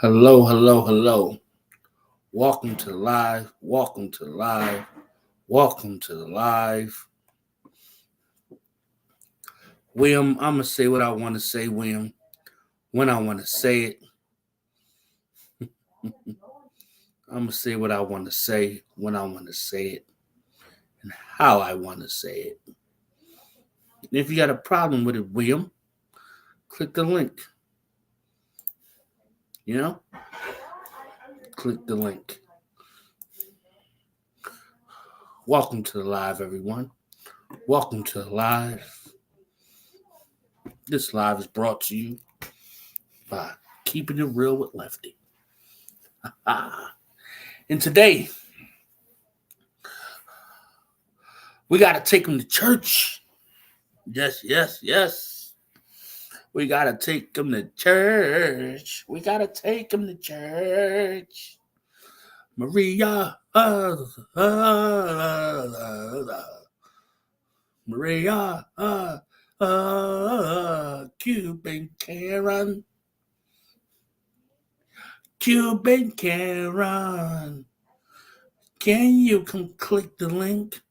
Hello, hello, hello. Welcome to the live. Welcome to the live. Welcome to the live. William, I'm going to say what I want to say, William, when I want to say it. I'm going to say what I want to say, when I want to say it, and how I want to say it. And if you got a problem with it, William, click the link. Click the link. Welcome to the live, everyone. Welcome to the live. This live is brought to you by Keeping It Real with Lefty. And today, we got to take them to church. Yes. We got to take them to church. Maria. Maria. Cuban Karen. Can you come click the link?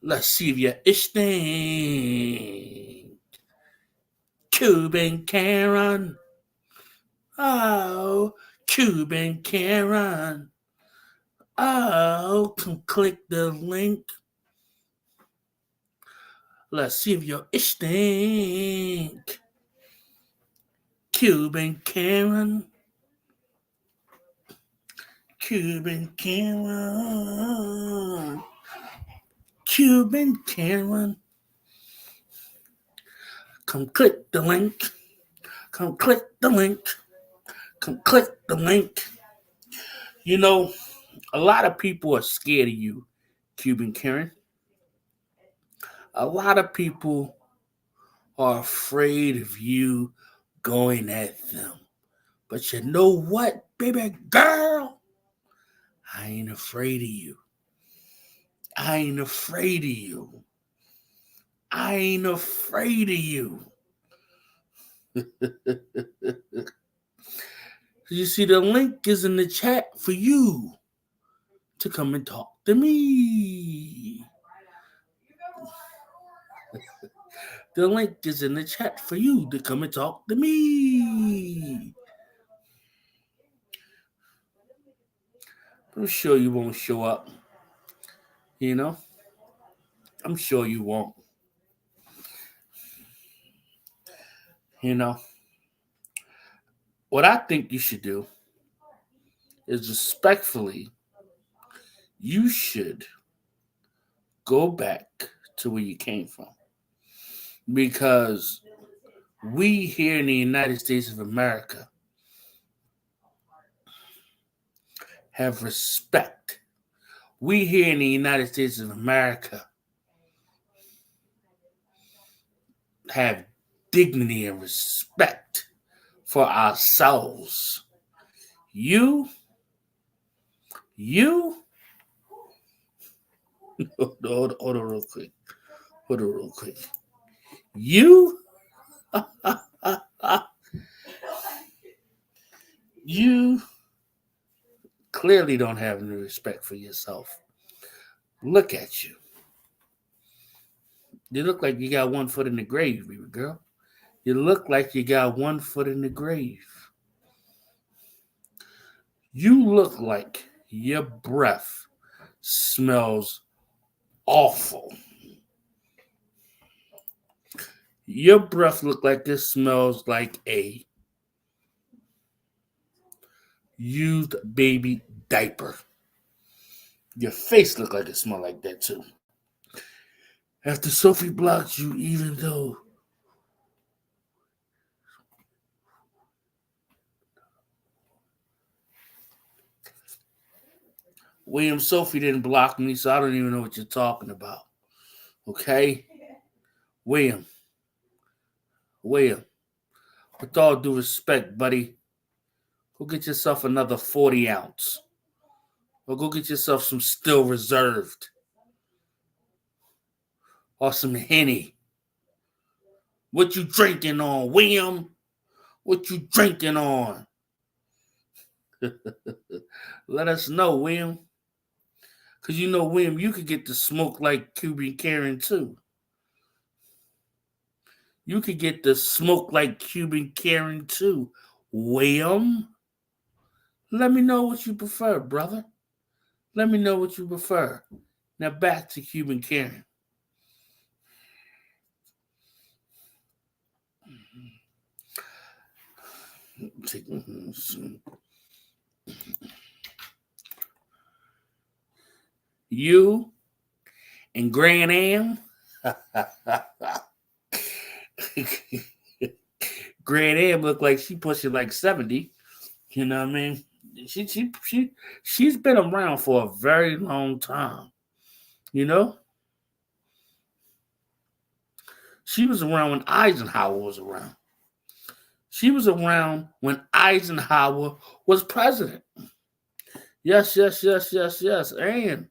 Let's see if you're interested. Cuban Karen. Oh, Cuban Karen. Oh, come click the link. Let's see if you're interested. Cuban Karen. Come click the link. You know, a lot of people are scared of you, Cuban Karen. A lot of people are afraid of you going at them. But you know what, baby girl? I ain't afraid of you. You see, the link is in the chat for you to come and talk to me. The link is in the chat for you to come and talk to me. I'm sure you won't show up. I'm sure you won't. What I think you should do is respectfully, you should go back to where you came from. Because we here in the United States of America have respect. We here in the United States of America have dignity and respect for ourselves. You hold on real quick. You clearly don't have any respect for yourself. Look at you. You look like you got one foot in the grave, baby girl. You look like you got one foot in the grave. You look like your breath smells awful. Your breath look like it smells like a used baby diaper. Your face look like it smell like that too. After Sophie blocked you, even though William, Sophie didn't block me, so I don't even know what you're talking about. Okay? William, with all due respect, buddy, go get yourself another 40 ounce. Or go get yourself some Still Reserved. Or some Henny. What you drinking on, William? What you drinking on? Let us know, William. Because you know, William, you could get to smoke like Cuban Karen too. You could get to smoke like Cuban Karen too. William, let me know what you prefer, brother. Let me know what you prefer. Now back to Cuban Karen. You and Grand Am. Grand Am look like she pushing like 70. You know what I mean? She's been around for a very long time. You know? She was around when Eisenhower was around. She was around when Eisenhower was president. Yes. And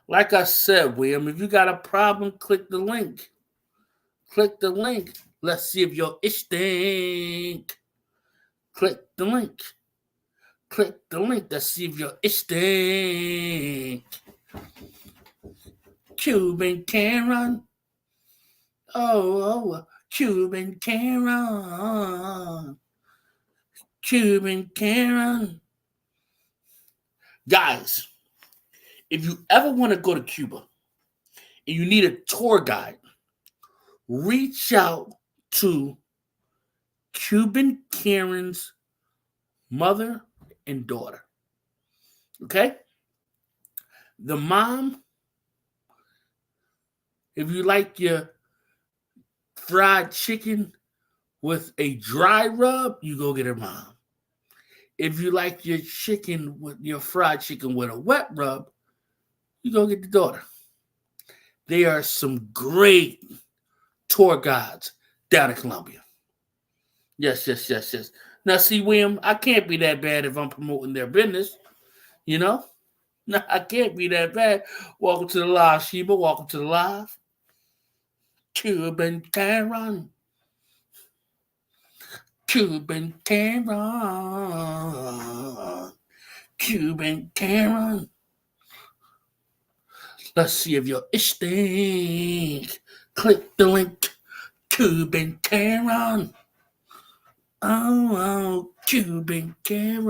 like I said, William, if you got a problem, click the link. Click the link. Let's see if your itch stink. Click the link. Click the link. Let's see if your itch stink. Cuban Karen. Oh, Cuban Karen. Cuban Karen. Guys, if you ever want to go to Cuba and you need a tour guide, reach out to Cuban Karen's mother and daughter. Okay? The mom, if you like your fried chicken with a dry rub, you go get her mom. If you like your fried chicken with a wet rub, you go get the daughter. They are some great tour guides down in Colombia. Yes. Now, see, William, I can't be that bad if I'm promoting their business. You know? No, I can't be that bad. Welcome to the live, Sheba. Welcome to the live. Cuban Karen. Cuban Karen. Cuban Karen. Let's see if your itch stink. Click the link. Cuban Karen. Oh, Cuban Karen.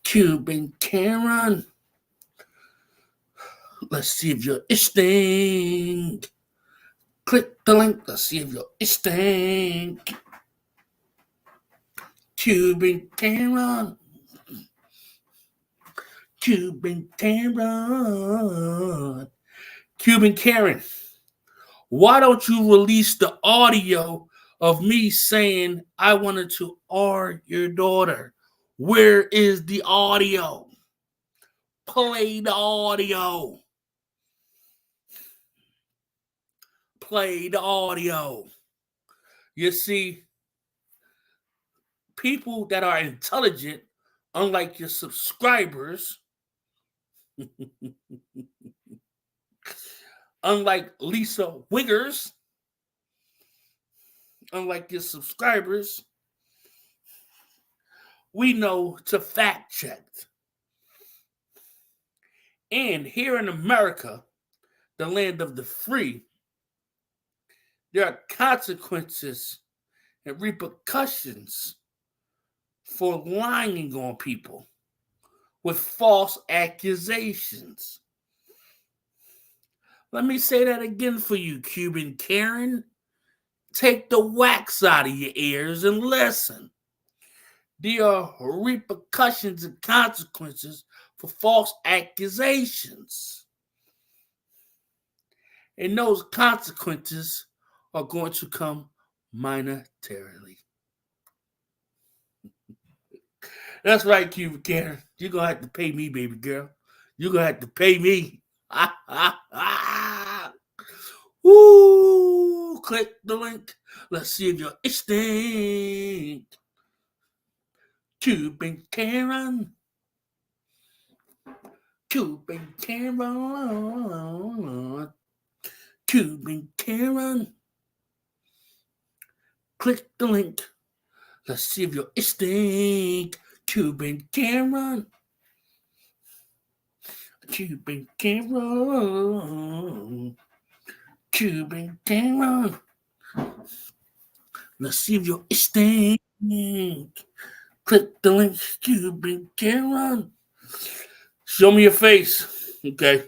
Cuban Karen. Let's see if your itch stink. Click the link. Let's see if your itch stink. Cuban Karen. Cuban Karen. Cuban Karen. Why don't you release the audio of me saying I wanted to R your daughter? Where is the audio? Play the audio. Play the audio. You see, people that are intelligent, unlike your subscribers, unlike Lisa Wiggers, unlike your subscribers, we know to fact check. And here in America, the land of the free, there are consequences and repercussions for lying on people with false accusations. Let me say that again for you, Cuban Karen. take the wax out of your ears and listen. There are repercussions and consequences for false accusations. And those consequences are going to come monetarily. That's right, Cuban Karen. You're going to have to pay me, baby girl. You're going to have to pay me. Woo! Click the link. Let's see if you're extinct. Cuban Karen. Cuban Karen. Cuban Karen. Click the link. Let's see if you're extinct. Cuban Karen. Cuban Karen. Cuban Karen. Let's see if you're extinct. Click the link. Cuban Karen. Show me your face. Okay.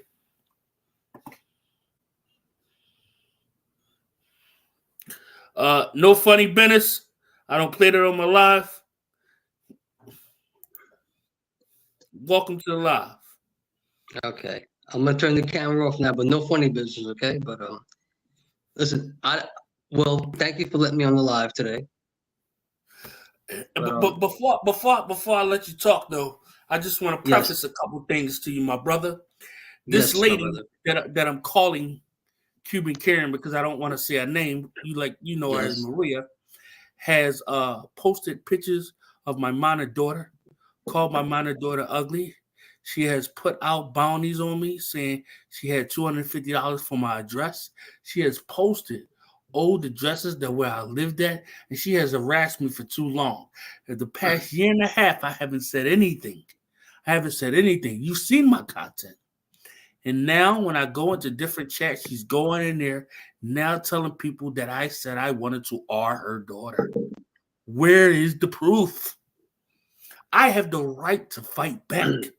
No funny business. I don't play that on my live. Welcome to the live. Okay. I'm gonna turn the camera off now, but no funny business, okay? But listen, thank you for letting me on the live today. But before I let you talk though, I just want to preface a couple things to you, my brother. This lady that I'm calling Cuban Karen, because I don't want to say her name, you know her as Maria, has posted pictures of my minor daughter, called my minor daughter ugly. She has put out bounties on me saying she had $250 for my address. She has posted old addresses that where I lived at, and she has harassed me for too long. In the past year and a half, I haven't said anything. You've seen my content. And now when I go into different chats, she's going in there now telling people that I said I wanted to R her daughter. Where is the proof? I have the right to fight back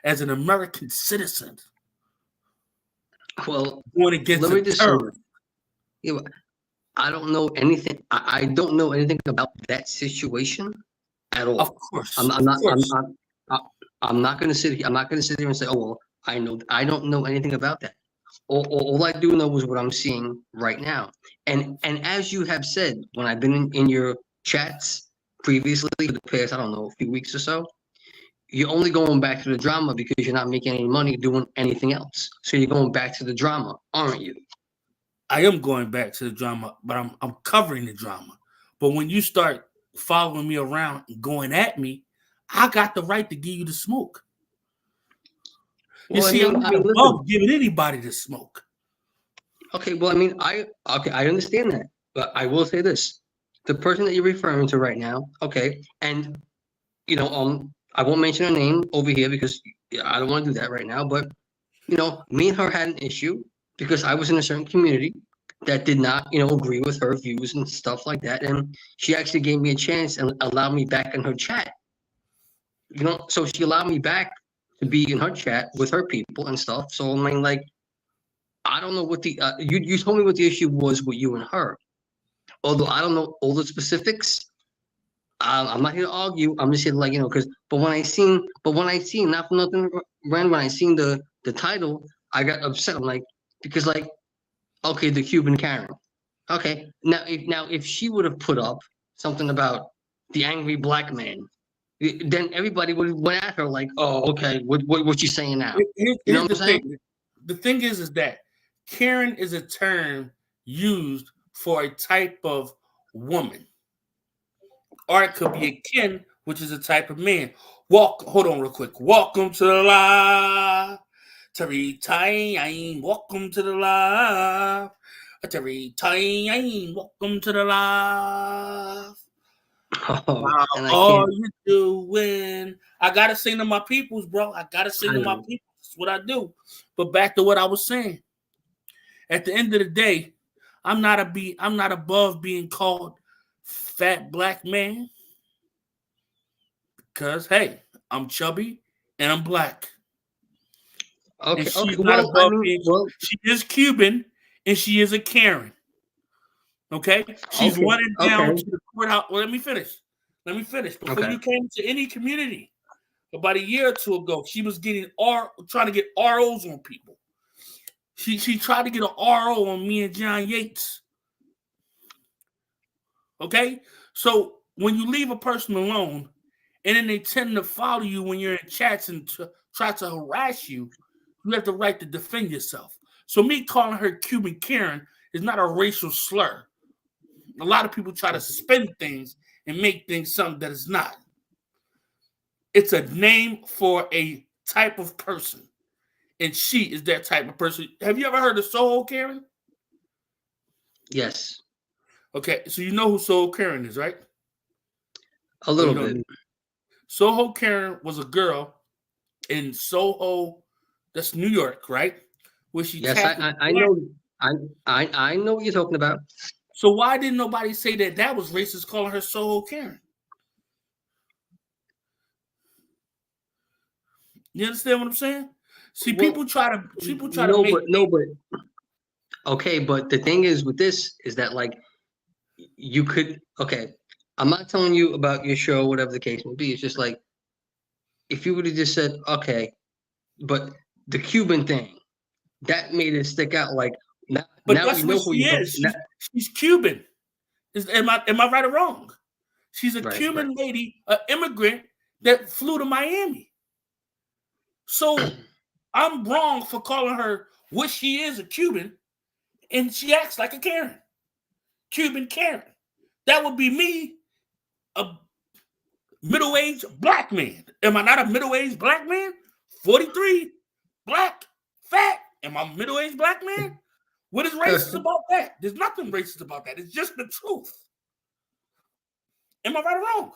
as an American citizen. Well, going against a terrorist. I don't know anything. I don't know anything about that situation at all. Of course, I'm not going to sit here. I'm not going to sit here and say, "Oh well, I know." I don't know anything about that. All I do know is what I'm seeing right now. And as you have said, when I've been in your chats previously for the past, I don't know, a few weeks or so, you're only going back to the drama because you're not making any money doing anything else. So you're going back to the drama, aren't you? I am going back to the drama, but I'm covering the drama. But when you start following me around and going at me, I got the right to give you the smoke. I'm not above giving anybody the smoke. Okay, well, I understand that, but I will say this: the person that you're referring to right now, okay, and I won't mention her name over here because I don't want to do that right now. But me and her had an issue because I was in a certain community that did not, agree with her views and stuff like that, and she actually gave me a chance and allowed me back in her chat. So she allowed me back to be in her chat with her people and stuff. So I don't know what the you told me what the issue was with you and her. Although I don't know all the specifics. I'm not here to argue. I'm just here to because. But when I seen not for nothing, when I seen the title, I got upset. I'm because okay, the Cuban Karen. Okay, now if she would have put up something about the angry black man, then everybody would have went at her oh, okay, what you saying now? Here's what I'm saying? The thing is that Karen is a term used for a type of woman. Or it could be a kin, which is a type of man. Hold on real quick. Welcome to the live. Terry Time. Welcome to the live. Terry Time. Welcome to the live. Oh, how are you doing? I gotta sing to my peoples, bro. I gotta sing to my peoples. That's what I do. But back to what I was saying. At the end of the day, I'm not above being called fat black man. Because hey, I'm chubby and I'm black. Okay, and she's not above being. She is Cuban and she is a Karen. Okay, she's Okay. running down Okay. to the courthouse. Well, let me finish. Let me finish. Before Okay. you came to any community, about a year or two ago, she was trying to get ROs on people. She tried to get an RO on me and John Yates. Okay, so when you leave a person alone, and then they tend to follow you when you're in chats and try to harass you, you have the right to defend yourself. So me calling her Cuban Karen is not a racial slur. A lot of people try to spin things and make things something that it's not. It's a name for a type of person, and she is that type of person. Have you ever heard of Soho Karen? Yes. Okay, so you know who Soho Karen is, right? A Or you little don't bit. know? Soho Karen was a girl in Soho, that's New York, right? Where she Yes, I, tackled I, I black. know. I know what you're talking about. So why didn't nobody say that was racist calling her Soho Karen? You understand what I'm saying? See, Well, people try to no, make but no, but okay. But the thing is with this is that like you could. Okay, I'm not telling you about your show, whatever the case may be. It's just like if you would have just said, okay, but the Cuban thing that made it stick out. Like now, but now we that's what know who she you're talking. is. She's Cuban. Am I right or wrong? She's a Right, right. Cuban lady, an immigrant that flew to Miami. So I'm wrong for calling her what she is, a Cuban, and she acts like a Karen. Cuban Karen. That would be me, a middle-aged black man. Am I not a middle-aged black man? 43, black, fat. Am I a middle-aged black man? What is racist about that? There's nothing racist about that. It's just the truth. Am I right or wrong?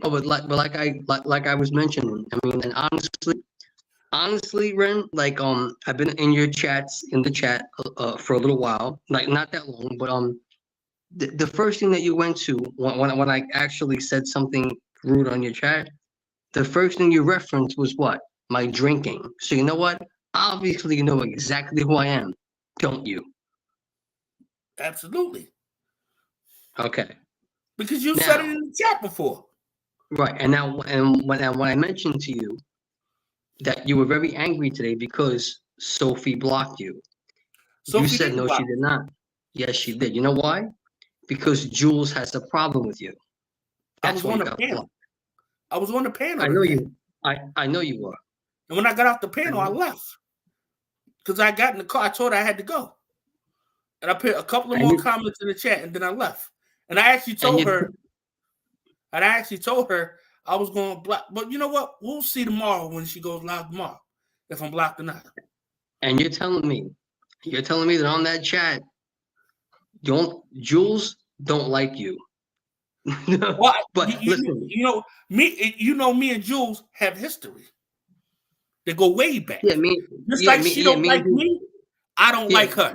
Oh, like I was mentioning. I mean, and honestly, Ren, like I've been in your chats in the chat for a little while, like not that long, but the first thing that you went to when I actually said something rude on your chat, the first thing you referenced was what? My drinking. So you know what? Obviously, you know exactly who I am, don't you? Absolutely. Okay. Because you said it Now, in the chat before. right, and now, and when I mentioned to you that you were very angry today because Sophie blocked you, you Sophie said didn't no, she block did me. not. Yes, she did. You know why? Because Jules has a problem with you. I That's was why on you the got panel. blocked. I was on the panel I know today. you. I know you were. And when I got off the I panel, I know. left. Because I got in the car. I told her I had to go. And I put a couple of And more you comments in the chat, and then I left. And I actually and told you her, I was going to block. But you know what? We'll see tomorrow when she goes live tomorrow, if I'm blocked or not. and you're telling me that on that chat, don't Jules don't like you. Well, But listen, you know, me and Jules have history. They go way back. Just like she yeah, don't me and like Jules, me, I don't yeah, like her.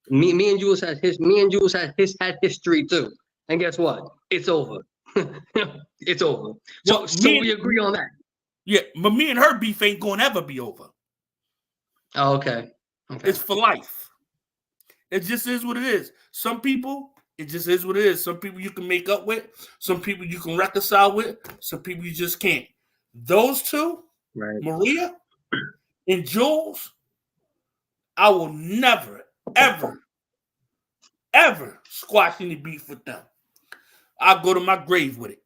me and Jules had history too. And guess what? It's over. It's over. So Well, so we agree on that. but me and her beef ain't gonna ever be over. Oh, okay. Okay. It's for life. It just is what it is. Some people, it just is what it is. Some people you can make up with. Some people you can reconcile with. Some people you just can't. Those two, Right. Maria and Jules, I will never, ever, ever squash any beef with them. I'll go to my grave with it.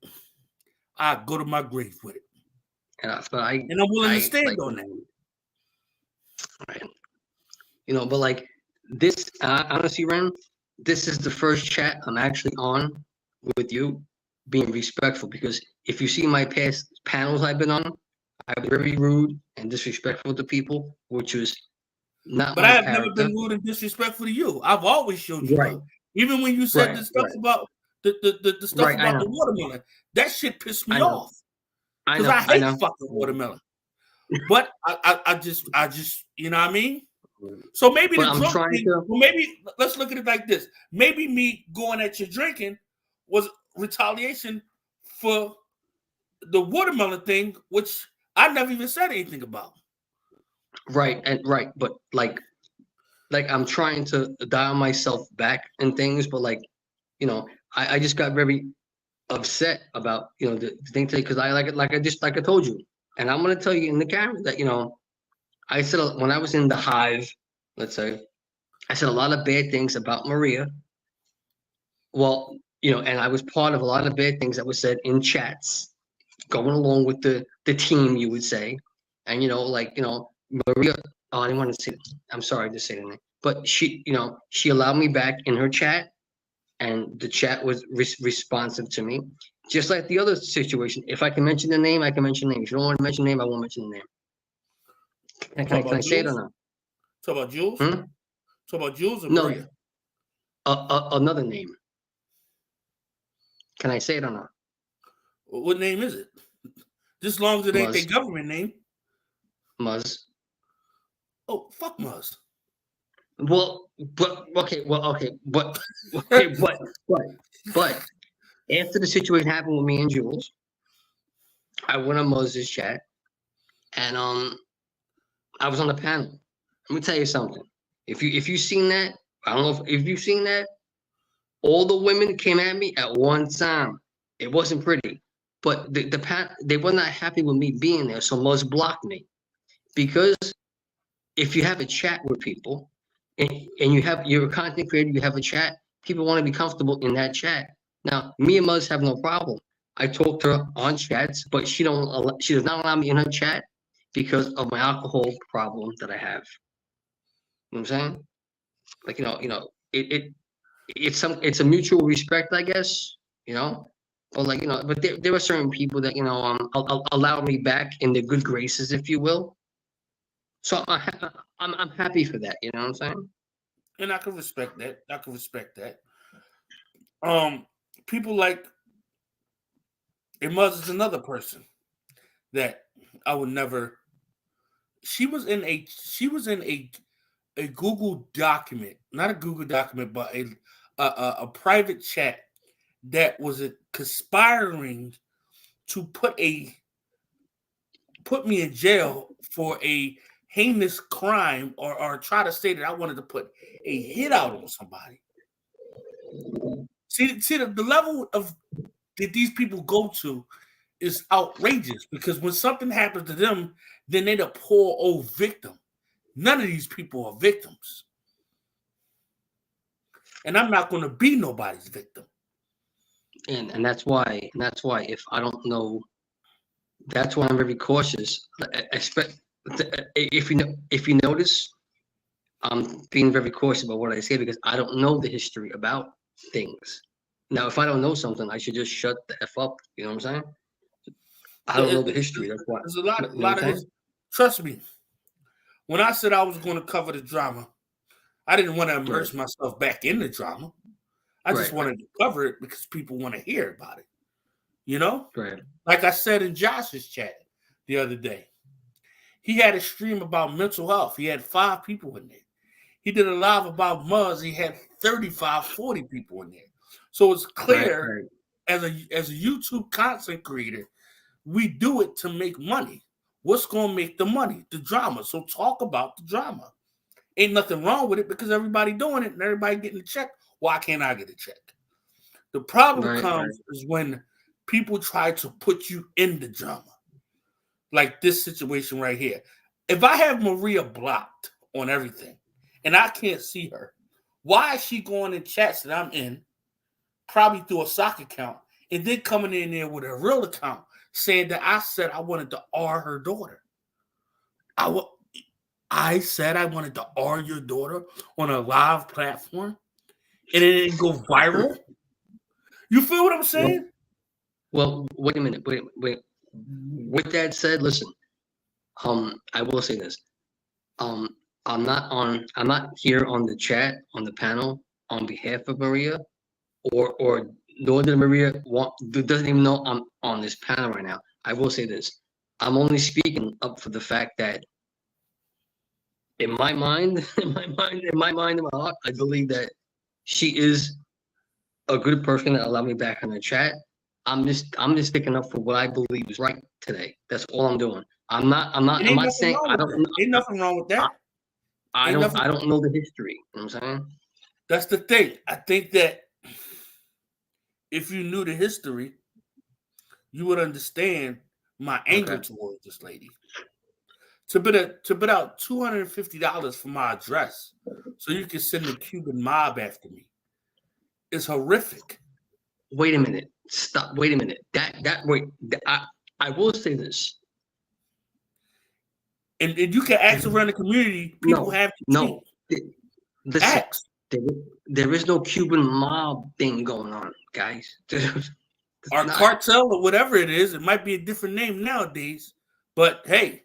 I'll go to my grave with it. But And I'm willing to I stand like, on that. right. But like this, honestly, Ren, this is the first chat I'm actually on with you, being respectful. Because if you see my past panels I've been on, I was very rude and disrespectful to people, which was not But I my have never character. been rude and disrespectful to you. I've always showed you Right, love. Even when you said right, the stuff right, about the stuff right. I about the know, watermelon, that shit pissed I me know, off. Because I I hate know. fucking watermelon. But I just, you know what I mean? So maybe But the I'm drunk trying thing, to. well, maybe let's look at it like this. Maybe me going at your drinking was retaliation for the watermelon thing, which I never even said anything about. Right, and right, but like like I'm trying to dial myself back and things, but like, I just got very upset about the thing today because I like it like I told you, and I'm gonna tell you in the camera that I said when I was in the hive, let's say, I said a lot of bad things about Maria. Well, and I was part of a lot of bad things that was said in chats, going along with the team, you would say, and Maria. Oh, I didn't want to say. I'm sorry to say the name, but she allowed me back in her chat, and the chat was responsive to me, just like the other situation. If I can mention the name, I can mention the name. If you don't want to mention the name, I won't mention the name. Can Talk I about say it or Jules. not? Talk about Jules. Hmm? Talk about Jules or No, Maria. another name. Can I say it or not? What name is it? Just as long as it ain't their Muzz. government name. Muzz. Oh, fuck Muzz. Well, but okay, but okay, but after the situation happened with me and Jules, I went on Muzz's chat, and I was on the panel. Let me tell you something. If you seen that, I don't know if you've seen that. All the women came at me at one time. It wasn't pretty, but they were not happy with me being there, so Muzz blocked me because if you have a chat with people and you're a content creator, you have a chat, people want to be comfortable in that chat. Now, me and Muzz have no problem. I talk to her on chats, but she does not allow me in her chat because of my alcohol problem that I have. You know what I'm saying? Like, it's a mutual respect, I guess, But like, but there are certain people that, allow me back in the good graces, if you will. So I'm happy for that. You know what I'm saying? And I can respect that. I can respect that. People like Muzz is another person that I would never. She was in a Google document, not a Google document, but a private chat that was conspiring to put me in jail for a heinous crime or try to say that I wanted to put a hit out on somebody. See the level of that these people go to is outrageous because when something happens to them, then they're the poor old victim. None of these people are victims. And I'm not going to be nobody's victim. And that's why if I don't know, that's why I'm very cautious. If you notice, I'm being very cautious about what I say because I don't know the history about things. Now, if I don't know something, I should just shut the F up. You know what I'm saying? I don't know the history. That's why. There's a You know what lot I'm of saying? his. Trust me, when I said I was going to cover the drama, I didn't want to Right. immerse myself back in the drama. I just Right. wanted to cover it because people want to hear about it. You know, Right. like I said in Josh's chat the other day, he had a stream about mental health. He had 5 people in there. He did a live about Muzz. He had 35, 40 people in there. So it's Right. clear Right. as a YouTube content creator, we do it to make money. What's going to make the money? The drama. So talk about the drama. Ain't nothing wrong with it because everybody doing it and everybody getting a check. Why can't I get a check? The problem Right. Right. comes is when people try to put you in the drama. Like this situation right here. If I have Maria blocked on everything and I can't see her, why is she going in chats that I'm in, probably through a sock account, and then coming in there with a real account saying that I said I wanted to R her daughter? I said I wanted to R your daughter on a live platform and it didn't go viral? You feel what I'm saying? Well, wait a minute. Wait. With that said, listen. I will say this. Um, I'm not here on the chat on the panel on behalf of Maria, or nor did Maria doesn't even know I'm on this panel right now. I will say this. I'm only speaking up for the fact that in my mind, in my heart, I believe that she is a good person that allowed me back on the chat. I'm just sticking up for what I believe is right today. That's all I'm doing. I'm not It ain't I'm not nothing saying wrong I with don't that. Ain't nothing wrong with I, that. I don't know the history. You know what I'm saying? That's the thing. I think that if you knew the history, you would understand my anger Okay. towards this lady. To bid out $250 for my address so you can send the Cuban mob after me is horrific. Wait a minute. Stop. Wait a minute. I will say this. And you can ask around the community, people No, have no. cheat. Listen, Ask. there is no Cuban mob thing going on, guys. There's Or not. cartel or whatever it is. It might be a different name nowadays. But hey,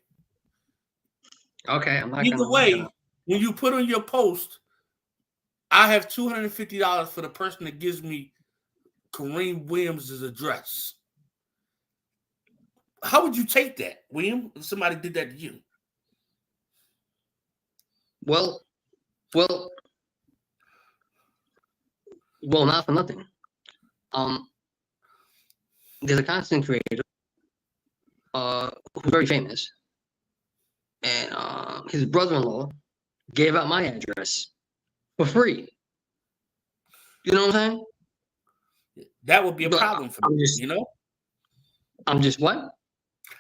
Okay, I'm not either gonna. way, when you put on your post, I have $250 for the person that gives me Kareem Williams' address. How would you take that, William, if somebody did that to you? Well, well, not for nothing. There's a content creator, who's very famous, and his brother-in-law gave out my address for free. You know what I'm saying? That would be a But problem for me, you know? I'm just what?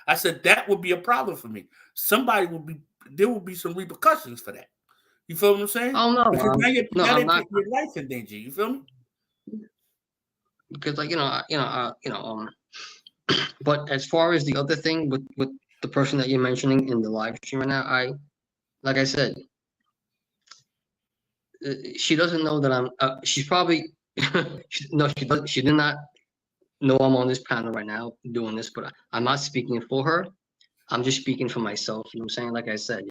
I said that would be a problem for me. There will be some repercussions for that. You feel what I'm saying? Oh no, Because no, now I'm they not, put your life in danger. You feel me? because like But as far as the other thing with the person that you're mentioning in the live stream right now, like I said, she doesn't know that I'm. She's probably no, she does. She did not know I'm on this panel right now doing this, but I'm not speaking for her. I'm just speaking for myself. You know what I'm saying? Like I said,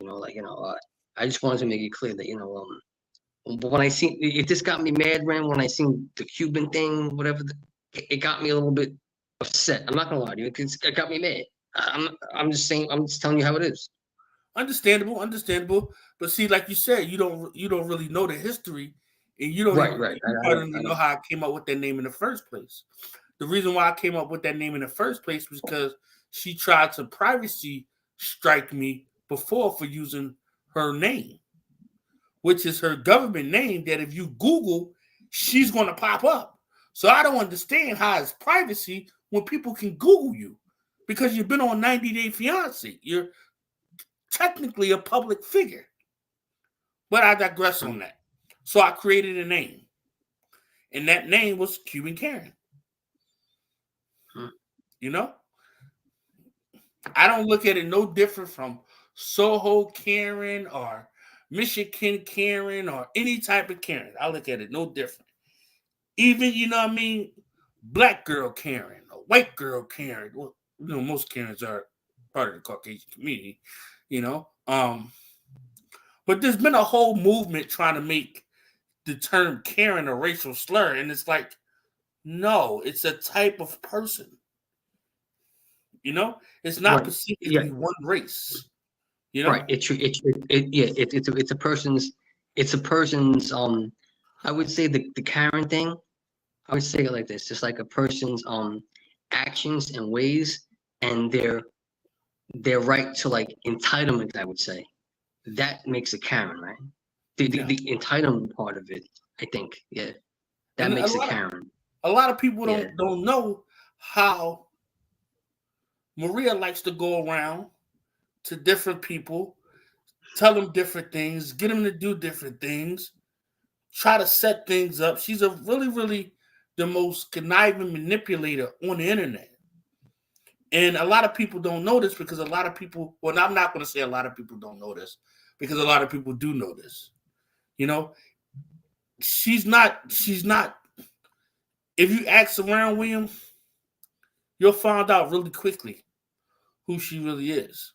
I just wanted to make it clear that but when I see this got me mad, Ram, when I seen the Cuban thing, whatever, it got me a little bit upset. I'm not gonna lie to you, it got me mad. I'm just saying, I'm just telling you how it is. Understandable. But see, like you said, you don't really know the history, and you don't Right, even right. you I don't don't, I even know don't. how I came up with that name in the first place. The reason why I came up with that name in the first place was because she tried to privacy strike me before for using her name, which is her government name that if you Google, she's going to pop up. So I don't understand how it's privacy when people can Google you because you've been on 90 Day Fiance. You're technically a public figure. But I digress on that. So I created a name, and that name was Cuban Karen. Hmm. You know, I don't look at it no different from Soho Karen or Michigan Karen or any type of Karen. I look at it no different. Even, you know what I mean, black girl Karen or white girl Karen. Well, most Karens are part of the Caucasian community, you know. But there's been a whole movement trying to make the term Karen a racial slur, and it's like, no, it's a type of person. You know, it's not Right. Yeah. specifically one race. You Right. know, It's a person's. It's a person's. I would say the Karen thing. I would say it like this: just like a person's actions and ways and their right to like entitlement. I would say that makes a Karen, right? yeah. The entitlement part of it, I think, yeah, that And makes a Karen. a lot of people Yeah. don't know how Maria likes to go around to different people, tell them different things, get them to do different things, try to set things up. She's a really the most conniving manipulator on the internet. And a lot of people don't know this because a lot of people, well, I'm not going to say a lot of people don't know this because a lot of people do know this. You know, she's not, if you ask around William, you'll find out really quickly who she really is.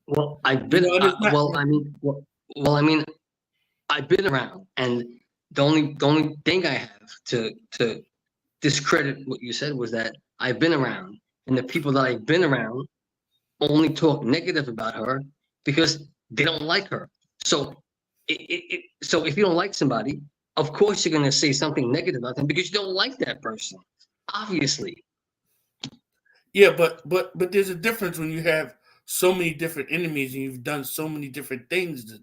Well, I've You been. know, and it's not, I mean, I've been around, and the only thing I have to discredit what you said was that I've been around, and the people that I've been around only talk negative about her because they don't like her. So, so if you don't like somebody, of course you're gonna say something negative about them because you don't like that person. Obviously, yeah, but there's a difference when you have so many different enemies and you've done so many different things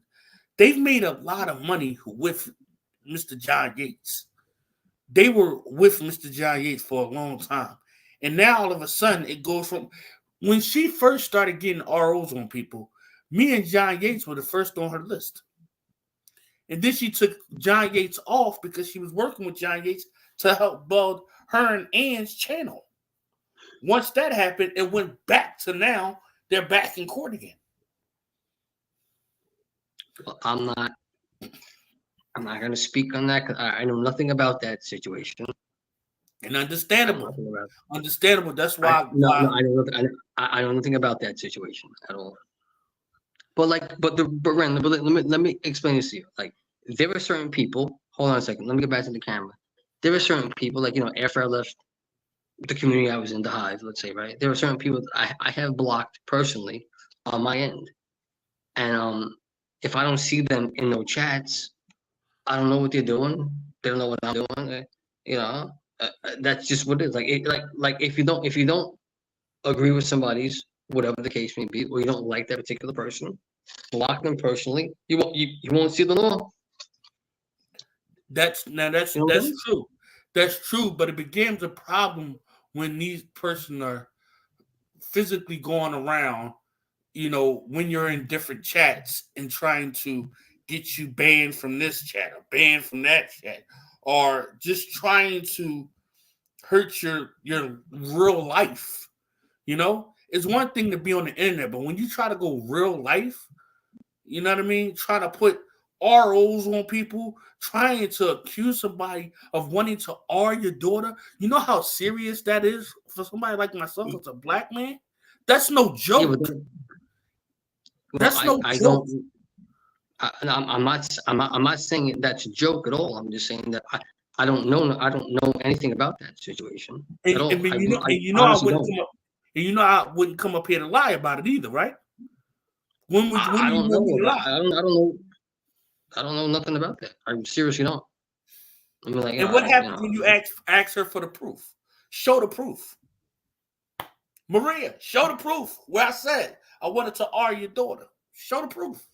they've made a lot of money with Mr. John Yates. They were with Mr. John Yates for a long time. And now all of a sudden it goes from when she first started getting ROs on people, me and John Yates were the first on her list. And then she took John Yates off because she was working with John Yates to help build her and Ann's channel. Once that happened, it went back to now they're back in court again. Well, I'm not going to speak on that because I know nothing about that situation. And understandable. Understandable. That's why. I know nothing about that situation at all. But Ren, let me explain this to you. Like, there are certain people. Hold on a second. Let me get back to the camera. There are certain people, like, after I left the community I was in, the Hive, let's say, right? There are certain people that I have blocked personally on my end, and if I don't see them in no chats, I don't know what they're doing. They don't know what I'm doing. That's just what it is. Like if you don't agree with somebody's, whatever the case may be, or you don't like that particular person, block them personally. You won't see the law. That's true. That's true, but it becomes a problem when these persons are physically going around, when you're in different chats and trying to get you banned from this chat or banned from that chat, or just trying to hurt your real life. It's one thing to be on the internet, but when you try to go real life, you know what I mean? Try to put ROs on people, trying to accuse somebody of wanting to R your daughter. You know how serious that is for somebody like myself as a black man? That's no joke. That's no joke. I'm not saying that's a joke at all. I'm just saying that I don't know anything about that situation at all. I wouldn't come up here to lie about it either, right? I don't know. I don't know nothing about that. I seriously don't. I mean, and what happens when you ask her for the proof? Show the proof. Maria, show the proof where I said I wanted to R your daughter. Show the proof.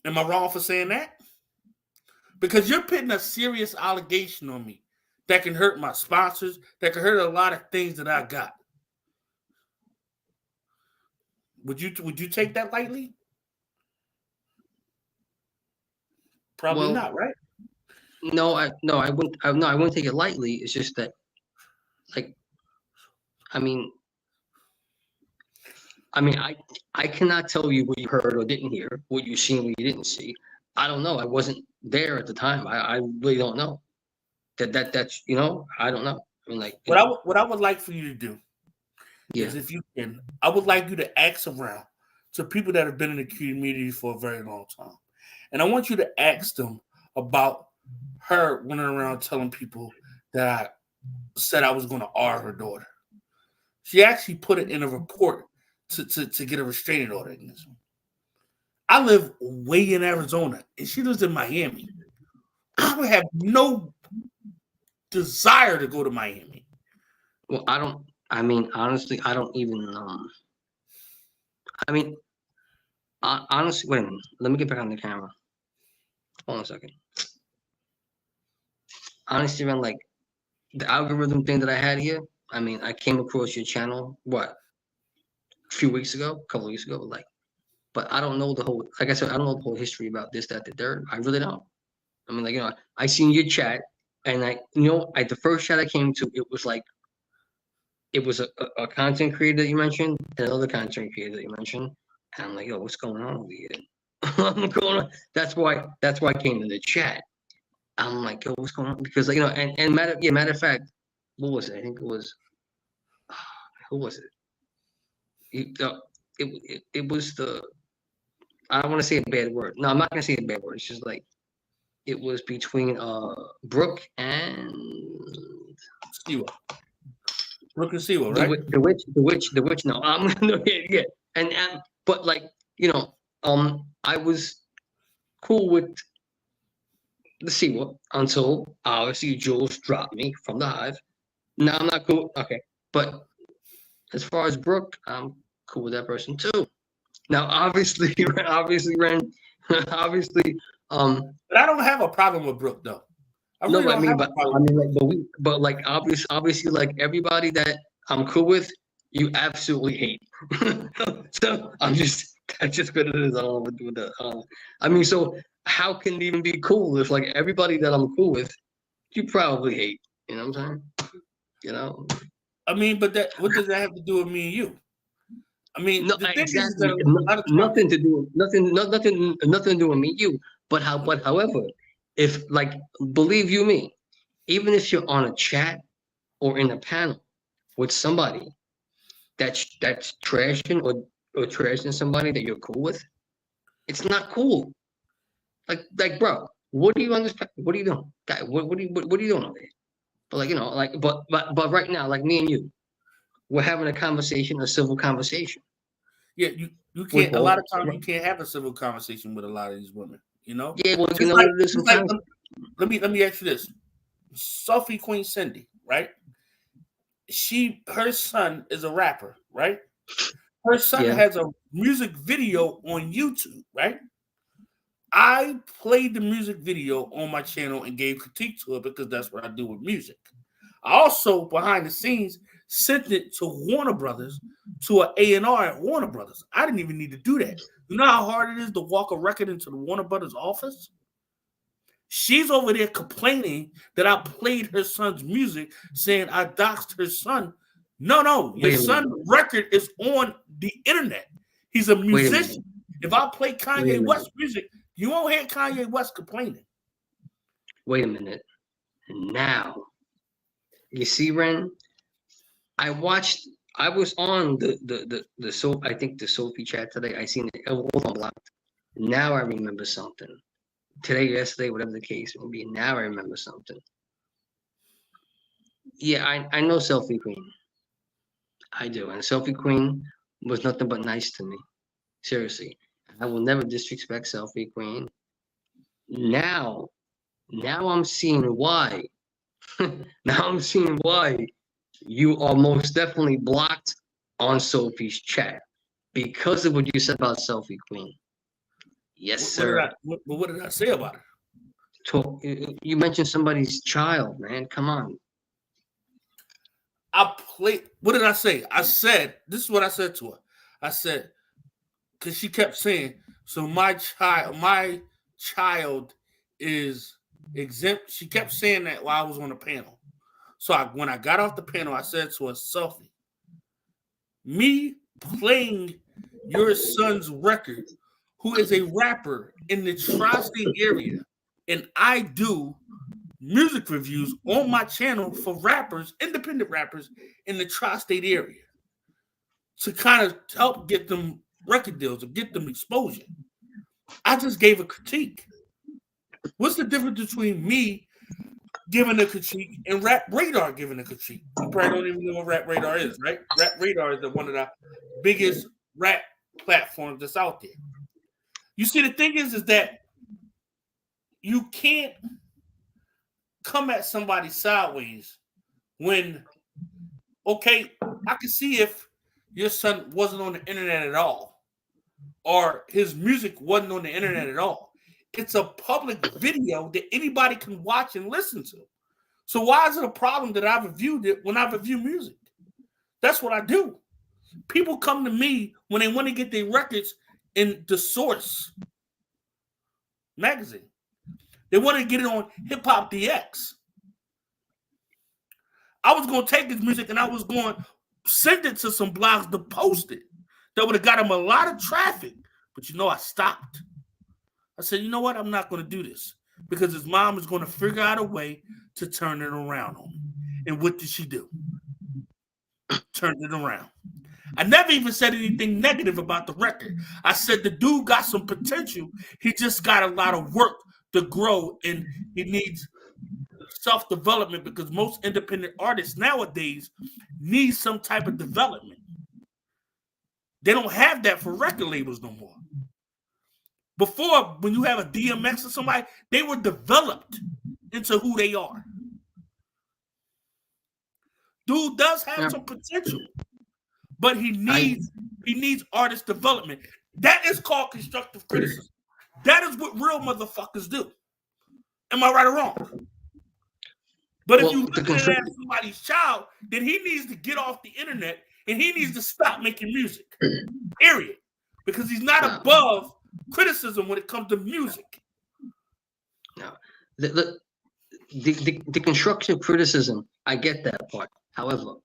Am I wrong for saying that? Because you're putting a serious allegation on me that can hurt my sponsors, that can hurt a lot of things that I got. Would you take that lightly? Probably not, right? No, I wouldn't. I wouldn't take it lightly. It's just that, like, I mean, I cannot tell you what you heard or didn't hear, what you seen, what you didn't see. I don't know. I wasn't there at the time. I really don't know. That's I don't know. I mean, like, what I would like for you to do is, if you can, I would like you to ask around to people that have been in the community for a very long time, and I want you to ask them about her running around telling people that I said I was going to R her daughter. She actually put it in a report to get a restraining order against me. I live way in Arizona, and she lives in Miami. I would have no desire to go to Miami. Well, honestly, I don't even. Honestly, wait a minute. Let me get back on the camera. Hold on a second. Honestly, man, like, the algorithm thing that I had here, I came across your channel, a couple weeks ago, like, but I don't know the whole, like I said, I don't know the whole history about this, that, the third. I really don't. I seen your chat, and the first chat I came to, it was a content creator that you mentioned, and another content creator that you mentioned, and I'm like, yo, what's going on over here? I'm going on. That's why I came to the chat. I'm like, yo, what's going on? Because, and matter of fact, what was it? I think it was, who was it? It was I don't want to say a bad word. No, I'm not gonna say a bad word. It's just like, it was between Brooke and Siwa. Brooke and Siwa, right? The witch. No, yeah. And but, like, I was cool with the Siwa until obviously Jules dropped me from the Hive. Now I'm not cool. Okay, but as far as Brooke, I'm cool with that person too. Now, obviously, Ren, obviously, But I don't have a problem with Brooke though. I no, really but I don't mean, have a but I problem with mean, Brooke. like, but like, obviously, like everybody that I'm cool with, you absolutely hate. So that's just what it is. I don't know what to do with that. I mean, so how can it even be cool if like everybody that I'm cool with, you probably hate? You know what I'm saying? You know? I mean, but that what does that have to do with me and you? I mean, No, the thing is that exactly. a lot of times, Nothing to do, nothing to do with me, you. But however, if like, believe you me, even if you're on a chat or in a panel with somebody that's trashing or trashing somebody that you're cool with, it's not cool. Like, bro, what do you understand? What are you doing, guy? What are you doing over here? But like, like, but right now, like me and you, we're having a conversation, a civil conversation. yeah, you With can't. A lot both. of times, you can't have a civil conversation with a lot of these women. You know, Yeah, well, you just know like what it is just like sometimes. let me ask you this: Sophie Queen Cindy, right? Her son is a rapper, right? Her son Yeah. has a music video on YouTube, right? I played the music video on my channel and gave critique to it because that's what I do with music. I also, behind the scenes, sent it to Warner Brothers, to an A&R at Warner Brothers. I didn't even need to do that. You know how hard it is to walk a record into the Warner Brothers office? She's over there complaining that I played her son's music, saying I doxed her son. No, your Wait a minute. son's record is on the internet. He's a Wait a minute. musician. If I play Wait a Kanye minute. West music, you won't hear Kanye West complaining. Wait a minute. Now, you see, Ren, I watched. I was on the so I think the Sophie chat today. I seen it. It was unblocked. Now I remember something. Today, yesterday, whatever the case may be. Now I remember something. Yeah, I know Selfie Queen. I do, and Selfie Queen was nothing but nice to me. Seriously, I will never disrespect Selfie Queen. Now, now I'm seeing why. Now I'm seeing why you are most definitely blocked on Sophie's chat because of what you said about Selfie Queen. Yes, What did I sir. what did I say about her? You mentioned somebody's child, man. Come on. I played. What did I say? I said this is what I said to her. I said because she kept saying, "So my child is exempt." She kept saying that while I was on the panel. So when I got off the panel, I said to her, "Sophie, me playing your son's record, who is a rapper in the tri-state area, and I do music reviews on my channel for rappers, independent rappers in the tri-state area to kind of help get them record deals or get them exposure. I just gave a critique. What's the difference between me giving a critique and Rap Radar giving a critique? You probably don't even know what Rap Radar is, right? Rap Radar is one of the biggest rap platforms that's out there. You see, the thing is that you can't come at somebody sideways when, okay, I can see if your son wasn't on the internet at all or his music wasn't on the internet at all. It's a public video that anybody can watch and listen to. So why is it a problem that I've reviewed it when I review music? That's what I do. People come to me when they want to get their records in the Source magazine. They want to get it on Hip Hop DX. I was going to take his music and I was going to send it to some blogs to post it. That would have got him a lot of traffic. But I stopped. I said, you know what? I'm not going to do this because his mom is going to figure out a way to turn it around on me. And what did she do? Turned it around. I never even said anything negative about the record. I said the dude got some potential. He just got a lot of work to grow and he needs self-development because most independent artists nowadays need some type of development. They don't have that for record labels no more. Before, when you have a DMX or somebody, they were developed into who they are. Dude does have Yeah. some potential, but he needs artist development. That is called constructive criticism. That is what real motherfuckers do. Am I right or wrong? But if you look at it as somebody's child, then he needs to get off the internet and he needs to stop making music. Period. Because he's not above criticism when it comes to music. No. The constructive criticism, I get that part. However,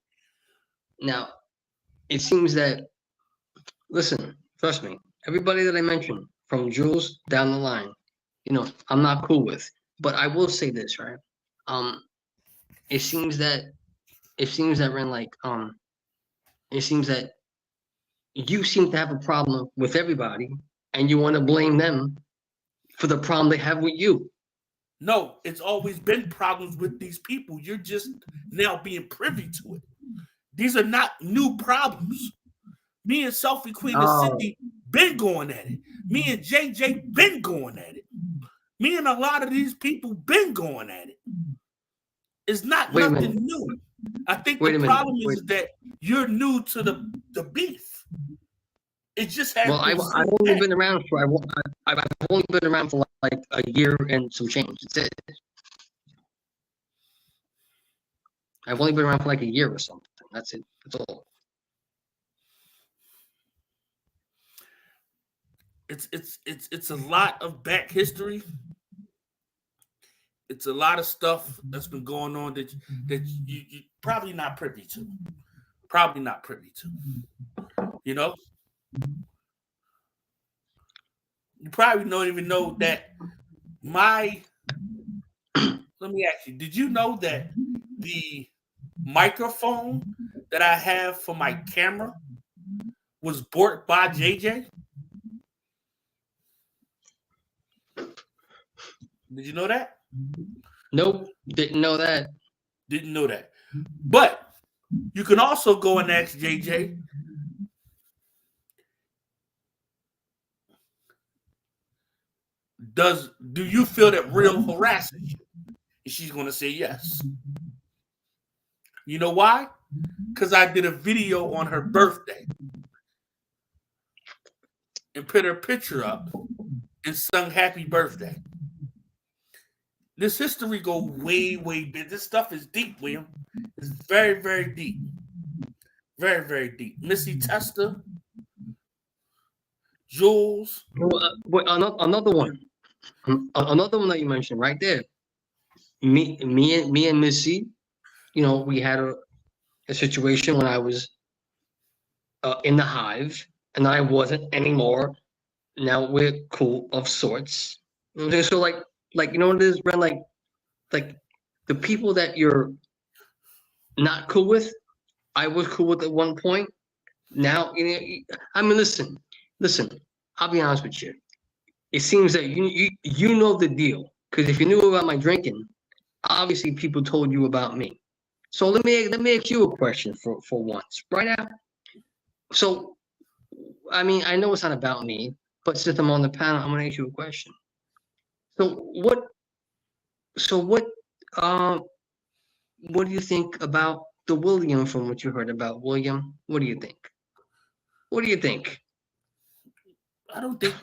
now it seems that, listen, trust me, everybody that I mentioned, from Jules down the line, I'm not cool with. But I will say this, right? It seems that Ren, like, it seems that you seem to have a problem with everybody, and you want to blame them for the problem they have with you. No, it's always been problems with these people. You're just now being privy to it. These are not new problems. Me and Selfie Queen and Cindy been going at it. Me and JJ been going at it. Me and a lot of these people been going at it. It's not nothing new. I think the problem is that you're new to the beef. It just has. Well, I've only been around for I've only been around for like a year and some change. That's it. I've only been around for like a year or something. That's it. That's all. It's a lot of back history. It's a lot of stuff that's been going on that you probably not privy to. Probably not privy to. You know? You probably don't even know that let me ask you, did you know that the microphone that I have for my camera was bought by JJ? Did you know that? Nope, didn't know that. Didn't know that. But you can also go and ask JJ, do you feel that real harasses you? And she's going to say yes. You know why? Because I did a video on her birthday and put her picture up and sung happy birthday. This history go way, way big. This stuff is deep, William. It's very, very deep. Very, very deep. Missy Tester, Jules. Another one. Another one that you mentioned right there. Me and Missy, we had a situation when I was in the hive, and I wasn't anymore. Now we're cool of sorts. So like you know what it is, Ren? Like the people that you're not cool with, I was cool with at one point. Now, I mean, listen. I'll be honest with you. It seems that you know the deal, because if you knew about my drinking, obviously people told you about me. So let me ask you a question for once, right now. So, I mean, I know it's not about me, but since I'm on the panel, I'm gonna ask you a question. So what do you think about the William from what you heard about William? What do you think? What do you think? I don't think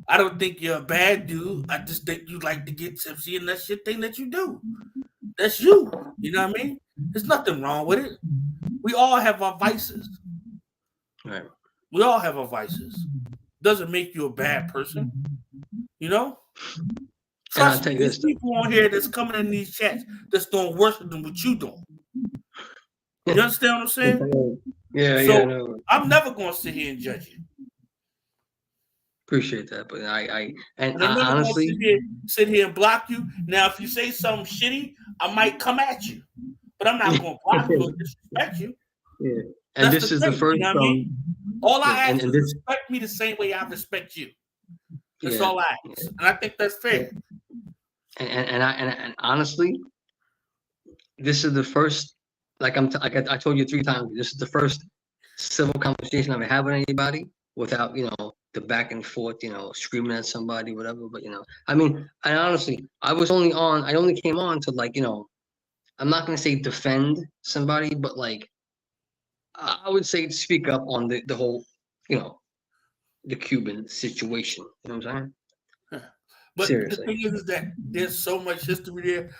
I don't think you're a bad dude. I just think you like to get tipsy, and that's your thing that you do. That's you. You know what I mean? There's nothing wrong with it. We all have our vices. Right. We all have our vices. Doesn't make you a bad person. You know? Trust me, there's people on here that's coming in these chats that's doing worse than what you doing. You understand what I'm saying? Yeah, so no. I'm never gonna sit here and judge you. Appreciate that, but I'm never honestly gonna sit here and block you. Now, if you say something shitty, I might come at you, but I'm not gonna block you or disrespect you. Yeah, and this is the first. You know what I mean? All I ask is respect me the same way I respect you. That's all I ask, and I think that's fair. And honestly, this is the first. Like I told you 3 times. This is the first civil conversation I've had with anybody without the back and forth, screaming at somebody, whatever. But I mean, I honestly, I only came on to I'm not gonna say defend somebody, but I would say speak up on the whole, the Cuban situation. You know what I'm saying? But the Seriously. thing is that there's so much history there.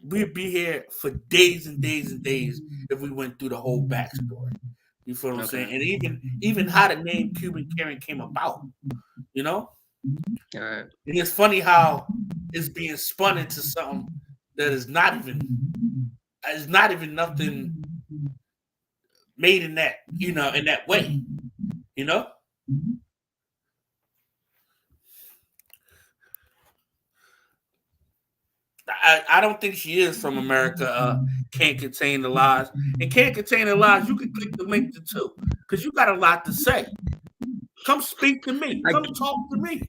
We'd be here for days and days and days if we went through the whole backstory. You feel what I'm Okay. saying? And even how the name Cuban Karen came about. You know, All right. and it's funny how it's being spun into something that is not even nothing made in that in that way. You know. I don't think she is from America. Can't contain the lies, and can't contain the lies. You can click the link to too, because you got a lot to say. Come speak to me. I, Come talk to me. You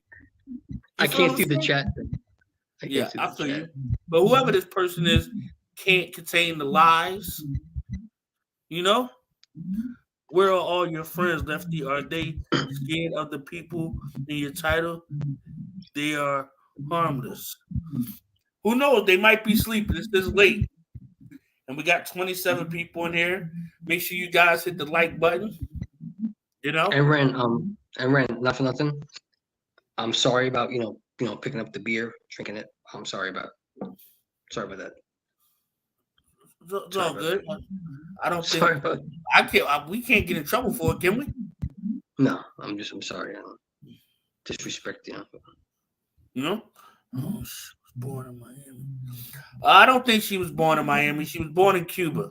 I feel what can't I'm see the saying? chat thing. I Yeah, can't see I the feel chat. you. But whoever this person is can't contain the lies. You know, where are all your friends, Lefty? Are they scared of the people in your title? They are harmless. Who knows? They might be sleeping. It's this late. And we got 27 people in here. Make sure you guys hit the like button. You know, And Ren, not for nothing. I'm sorry about picking up the beer, drinking it. I'm sorry about that. it's Sorry all about that. good. I don't think Sorry about I can't. We can't get in trouble for it, can we? no. I'm sorry. I don't disrespect You know. Oh, she was born in Miami. I don't think she was born in Miami. She was born in Cuba,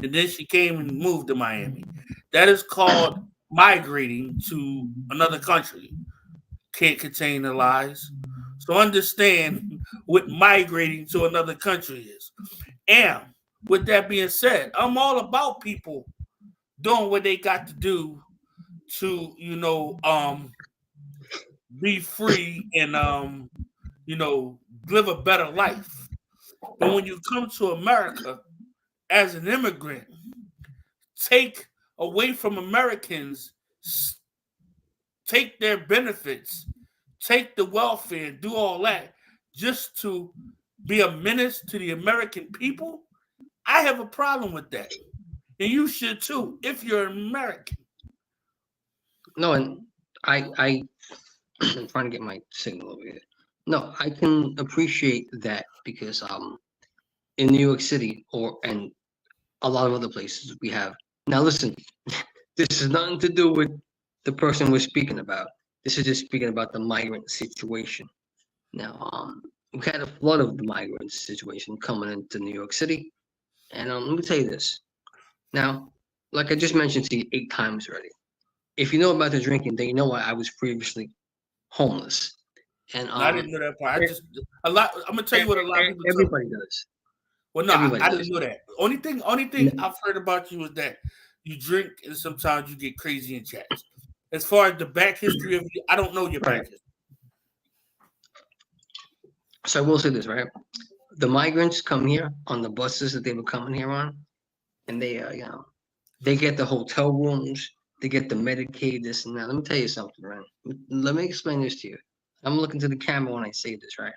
and then she came and moved to Miami. That is called migrating to another country. Can't contain the lies. So understand what migrating to another country is. And with that being said, I'm all about people doing what they got to do to, be free and live a better life. But when you come to America as an immigrant, take away from Americans, take their benefits, take the welfare, do all that just to be a menace to the American people, I have a problem with that. And you should too, if you're an American. No, and I I'm trying to get my signal over here. No, I can appreciate that because in New York City and a lot of other places we have. Now listen, this is nothing to do with the person we're speaking about. This is just speaking about the migrant situation. Now, we had a flood of the migrant situation coming into New York City, and let me tell you this. Now, like I just mentioned to you 8 times already, if you know about the drinking, then you know why I was previously homeless. And No, I didn't know that part. I just a lot. I'm gonna tell you what a lot of people tell me. everybody does. Well, no, Everybody I does. didn't know that. Only thing N- I've heard about you is that you drink and sometimes you get crazy in chats. As far as the back history of you, I don't know your Right. back history. So I will say this, right? The migrants come here on the buses that they were coming here on, and they get the hotel rooms, they get the Medicaid, this and that. Let me tell you something, right? Let me explain this to you. I'm looking to the camera when I say this, right?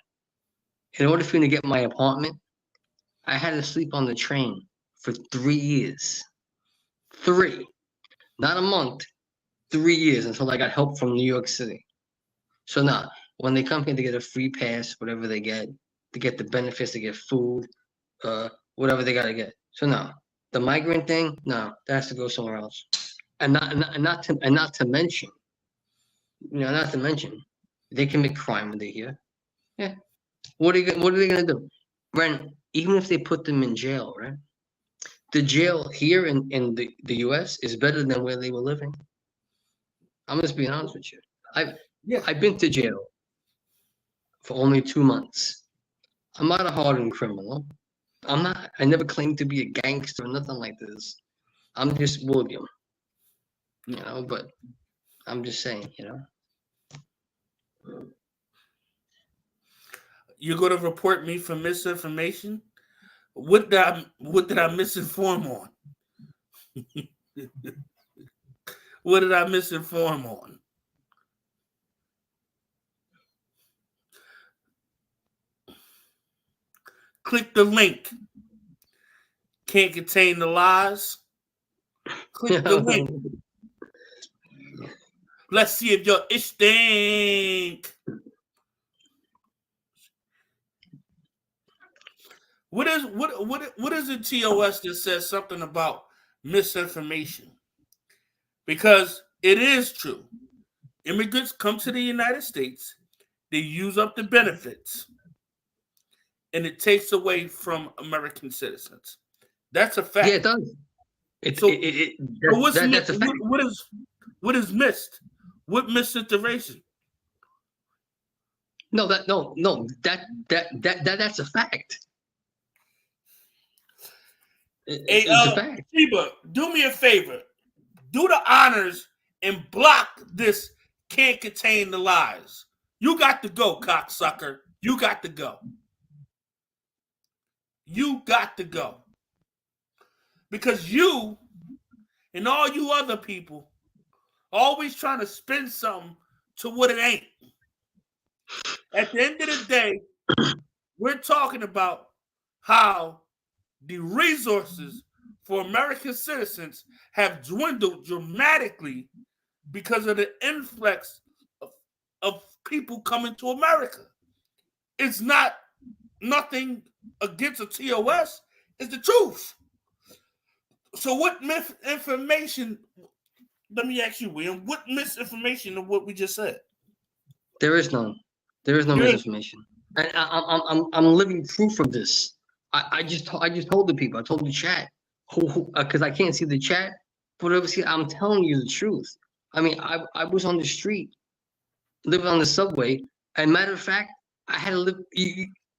In order for me to get my apartment, I had to sleep on the train for 3 years. Three, not a month, 3 years until I got help from New York City. So now, when they come here to get a free pass, whatever they get, to get the benefits, to get food, whatever they gotta get. So now, the migrant thing, no, that has to go somewhere else. And not to mention, not to mention, they commit crime when they're here. Yeah. What are they gonna do? Ren, even if they put them in jail, right? The jail here in the US is better than where they were living. I'm just being honest with you. I've Yeah, I've been to jail for only 2 months. I'm not a hardened criminal. I'm not. I never claimed to be a gangster or nothing like this. I'm just William, But I'm just saying. you're gonna report me for misinformation. What did I misinform on? What did I misinform on? Click the link. Can't contain the lies. Click the link. Let's see if your ish stink. What is it TOS that says something about misinformation? Because it is true. Immigrants come to the United States, they use up the benefits, and it takes away from American citizens. That's a Yeah, fact. it does. It, So, it, it, it so what's that's a fact. what is missed? What misinformation? No, that's a fact. Hey, It's a fact. Sheba, do me a favor. Do the honors and block this can't contain the lies. You got to go, cocksucker. You got to go. You got to go. Because you and all you other people always trying to spin something to what it ain't. At the end of the day, we're talking about how the resources for American citizens have dwindled dramatically because of the influx of people coming to America. It's not nothing against a TOS, it's the truth. So what misinformation, let me ask you, William, what misinformation of what we just said? There is none. There is no misinformation. And I'm living proof of this. I just told the people. I told the chat, because I can't see the chat, but obviously I'm telling you the truth. I mean, I was on the street, living on the subway. And matter of fact, I had to live.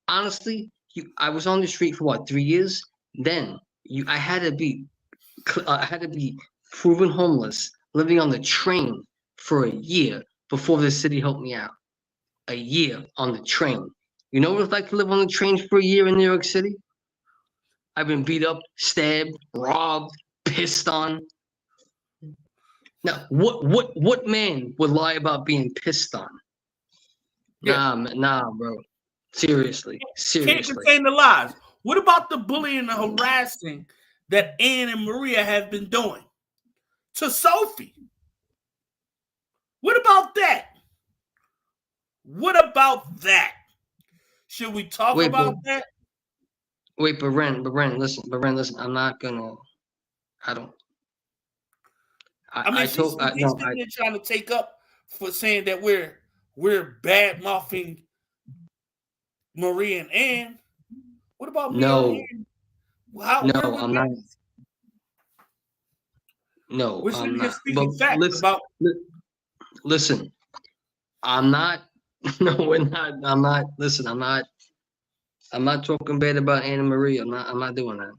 Honestly, I was on the street for what, 3 years. Then I had to be proven homeless, living on the train for a year before the city helped me out. A year on the train. You know what it's like to live on the train for a year in New York City? I've been beat up, stabbed, robbed, pissed on. Now, what man would lie about being pissed on? Yeah. Nah, bro. Seriously. Can't contain the lies. What about the bullying and harassing that Ann and Maria have been doing to Sophie? What about that? What about that? Should we talk about that? Wait, but Ren, listen. I'm not gonna. I don't. I mean, he's trying to take up for saying that we're bad mouthing Maria and Ann. What about me and Ann? I'm not. No, we're I'm not. Speaking facts about. Listen, I'm not. No, we're not. I'm not. Listen, I'm not. I'm not talking bad about Anna Maria. I'm not doing that.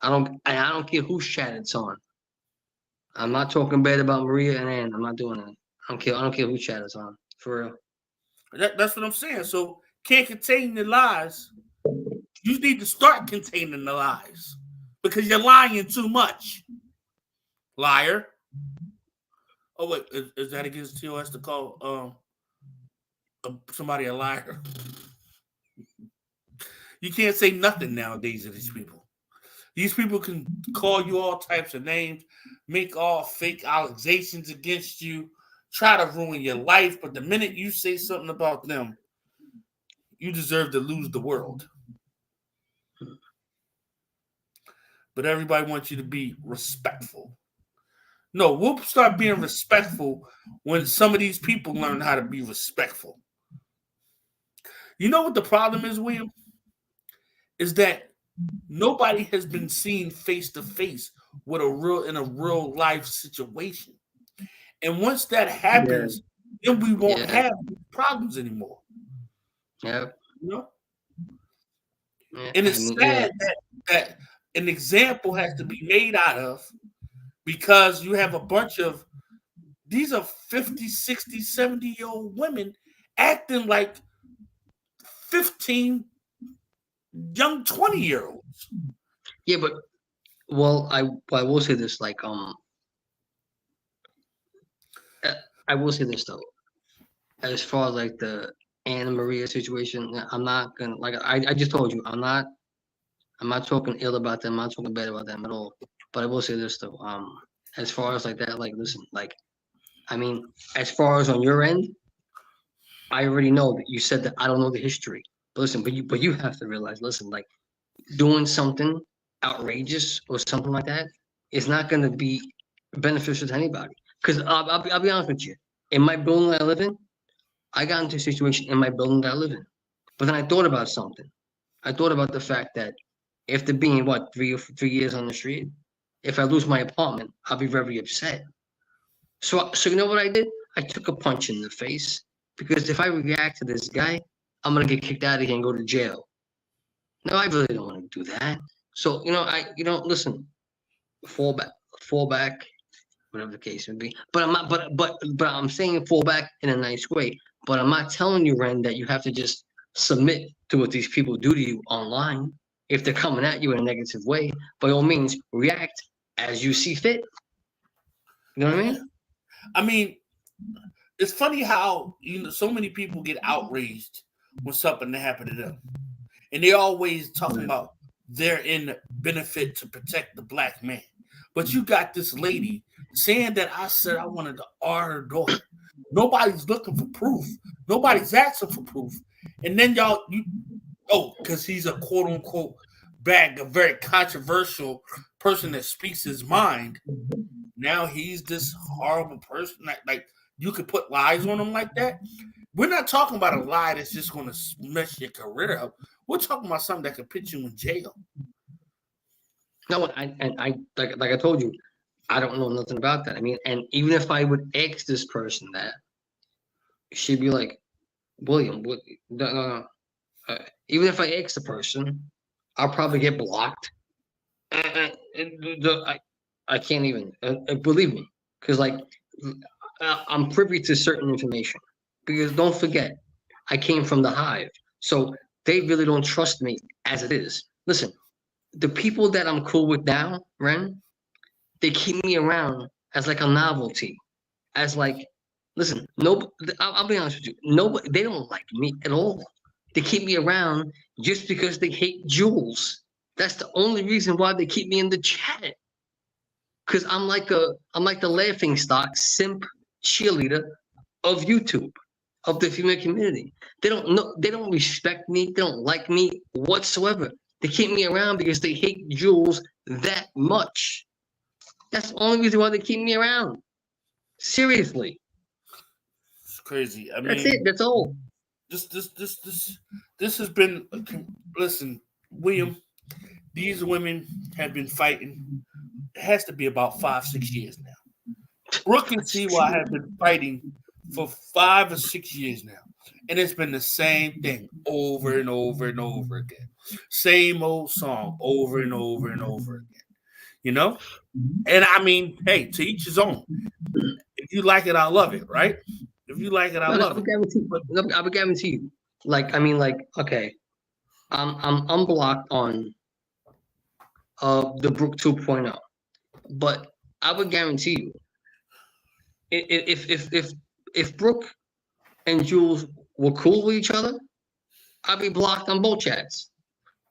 I don't care whose chat it's on. I'm not talking bad about Maria and Ann. I'm not doing that. I don't care whose chat it's on. For real. That's what I'm saying. So can't contain the lies. You need to start containing the lies because you're lying too much. Liar. Oh wait, is that against TOS to call somebody a liar? You can't say nothing nowadays to these people. These people can call you all types of names, make all fake allegations against you, try to ruin your life, but the minute you say something about them, you deserve to lose the world. But everybody wants you to be respectful. No, we'll start being respectful when some of these people learn how to be respectful. You know what the problem is, William? Is that nobody has been seen face to face with in a real life situation. And once that happens, then we won't have problems anymore. Yeah. You know? Yeah, and it's sad that an example has to be made out of because you have a bunch of these are 50, 60, 70-year-old women acting like 15 young 20-year-olds. Yeah, but I will say this, like I will say this though. As far as like the Anna Maria situation, I'm not gonna like I just told you I'm not talking ill about them, I'm not talking bad about them at all. But I will say this though, as far as like that, like listen, like I mean, as far as on your end, I already know that you said that I don't know the history. But listen, but you have to realize, listen, like doing something outrageous or something like that is not going to be beneficial to anybody. Because I'll be honest with you, in my building that I live in, I got into a situation in my building that I live in. But then I thought about something. I thought about the fact that after being what 3 years on the street, if I lose my apartment, I'll be very upset. So you know what I did? I took a punch in the face because if I react to this guy, I'm gonna get kicked out of here and go to jail. No, I really don't want to do that. So listen, fall back, whatever the case may be. But I'm not. But I'm saying fall back in a nice way. But I'm not telling you, Ren, that you have to just submit to what these people do to you online. If they're coming at you in a negative way, by all means, react as you see fit. You know what I mean? I mean, it's funny how so many people get outraged when something happened to them, and they always talking about they're in benefit to protect the black man. But you got this lady saying that I said I wanted to R her daughter. Nobody's looking for proof. Nobody's asking for proof. And then because he's a quote unquote a very controversial person that speaks his mind. Now he's this horrible person that like you could put lies on him like that. We're not talking about a lie that's just going to mess your career up. We're talking about something that could put you in jail. No, I like I told you, I don't know nothing about that. I mean, and even if I would ask this person that, she'd be like, William, no. Even if I ask the person, I'll probably get blocked. I can't even believe me, because like I'm privy to certain information. Because don't forget, I came from the hive, so they really don't trust me as it is. Listen, the people that I'm cool with now, Ren, they keep me around as like a novelty, as like, listen, no, I'll be honest with you, nobody, they don't like me at all. They keep me around just because they hate Jules. That's the only reason why they keep me in the chat. Because I'm like the laughing stock simp cheerleader of YouTube, of the female community. They don't respect me, they don't like me whatsoever. They keep me around because they hate Jules that much. That's the only reason why they keep me around. Seriously. It's crazy. I mean, that's it. That's all. This has been. Listen, William. These women have been fighting. It has to be about 5-6 years now. Brooke and Siwa have been fighting for 5 or 6 years now, and it's been the same thing over and over and over again. Same old song over and over and over again. You know? And I mean, hey, to each his own. If you like it, I love it, right? If you like it, I love it. I would guarantee you. Like, I mean, like, okay, I'm unblocked on the Brook 2.0, but I would guarantee you, if Brooke and Jules were cool with each other, I'd be blocked on both chats.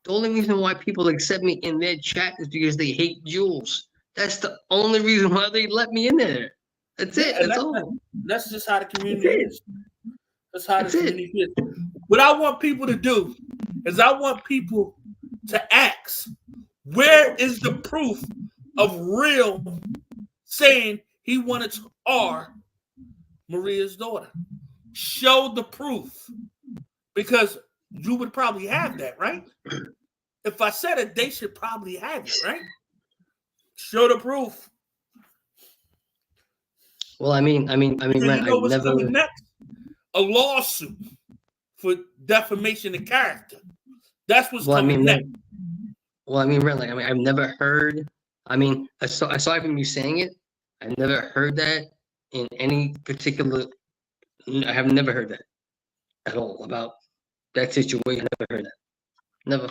The only reason why people accept me in their chat is because they hate Jules. That's the only reason why they let me in there. That's it. That's all. That's just how the community is. That's how the community is. What I want people to do is I want people to ask, where is the proof of Real saying he wanted to R Maria's daughter? Show the proof. Because you would probably have that, right? If I said it, they should probably have it, right? Show the proof. Well, I mean, man, you know what's coming next? A lawsuit for defamation of character. That's what's coming next. Well, I mean, really, I've never heard. I mean, aside from you saying it, I've never heard that in any particular. I have never heard that at all about that situation. I never heard that. Never.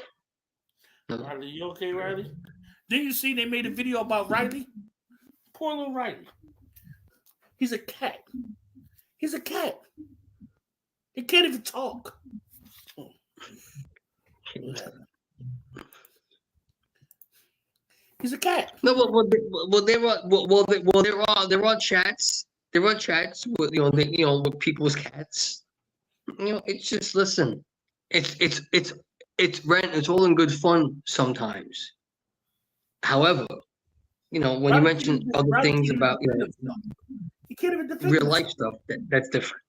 Riley, you okay, Riley? Didn't you see they made a video about Riley? Poor little Riley. He's a cat. He's a cat. He can't even talk. He's a cat. No, there are chats There are chats with with people's cats. It's just listen. It's rent. It's all in good fun sometimes. However, when you mention other Riley things can't even about defend himself. He can't even defend real life himself. stuff, that's different.